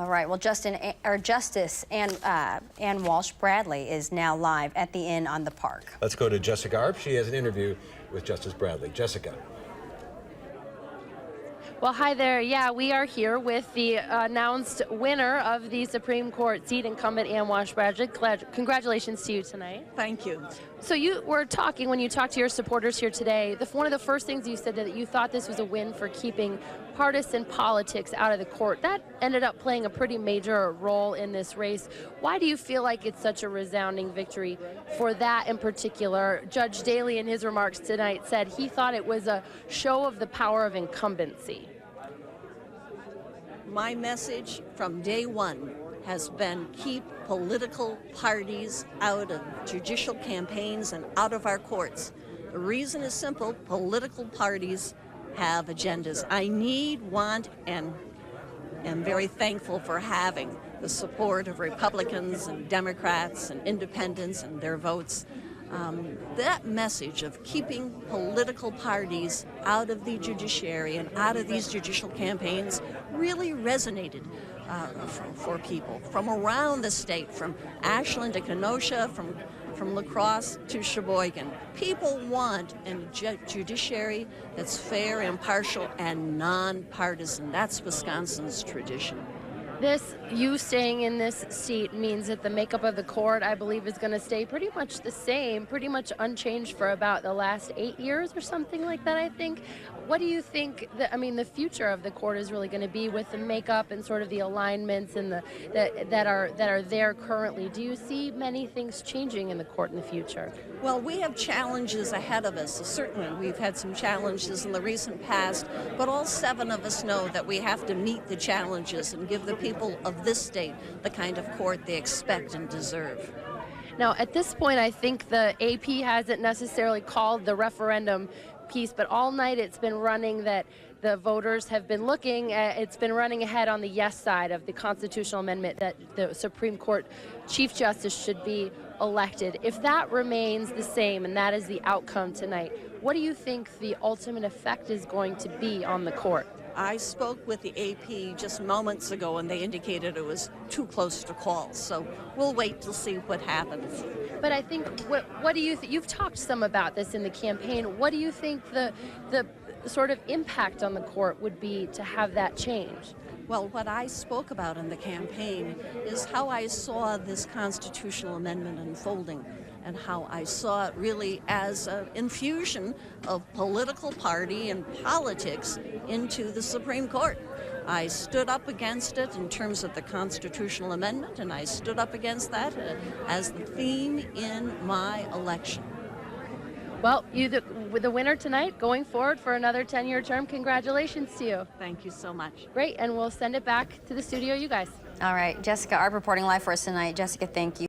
All right. Well, Justice Ann Walsh Bradley is now live at the Inn on the Park. Let's go to Jessica Arp. She has an interview with Justice Bradley. Jessica. Well, hi there. Yeah, we are here with the announced winner of the Supreme Court seat, incumbent Ann Walsh Bradley. Congratulations to you tonight. Thank you. So you were talking, when you talked to your supporters here today, one of the first things you said that you thought this was a win for keeping partisan politics out of the court. That ended up playing a pretty major role in this race. Why do you feel like it's such a resounding victory for that in particular? Judge Daley, in his remarks tonight, said he thought it was a show of the power of incumbency. My message from day one has been keep political parties out of judicial campaigns and out of our courts. The reason is simple. Political parties have agendas. I want, and am very thankful for having the support of Republicans and Democrats and independents and their votes. That message of keeping political parties out of the judiciary and out of these judicial campaigns really resonated for people from around the state, from Ashland to Kenosha, from La Crosse to Sheboygan. People want a judiciary that's fair, impartial, and nonpartisan. That's Wisconsin's tradition. You staying in this seat means that the makeup of the court, I believe, is going to stay pretty much the same, pretty much unchanged for about the last 8 years or something like that, I think. What do you think the future of the court is really going to be with the makeup and sort of the alignments and that are there currently? Do you see many things changing in the court in the future? Well, we have challenges ahead of us. Certainly, we've had some challenges in the recent past, but all 7 of us know that we have to meet the challenges and give the people of this state the kind of court they expect and deserve. Now, at this point, I think the AP hasn't necessarily called the referendum piece, but all night it's been running that the voters have been looking at, it's been running ahead on the yes side of the constitutional amendment that the Supreme Court Chief Justice should be elected. If that remains the same and that is the outcome tonight, what do you think the ultimate effect is going to be on the court? I spoke with the AP just moments ago, and they indicated it was too close to call. So we'll wait to see what happens. But I think, what do you think? You've talked some about this in the campaign. What do you think the sort of impact on the court would be to have that change? Well, what I spoke about in the campaign is how I saw this constitutional amendment unfolding, and how I saw it really as an infusion of political party and politics into the Supreme Court. I stood up against it in terms of the constitutional amendment, and I stood up against that as the theme in my election. Well, the winner tonight, going forward for another 10-year term. Congratulations to you. Thank you so much. Great, and we'll send it back to the studio, you guys. All right. Jessica Arp reporting live for us tonight. Jessica, thank you.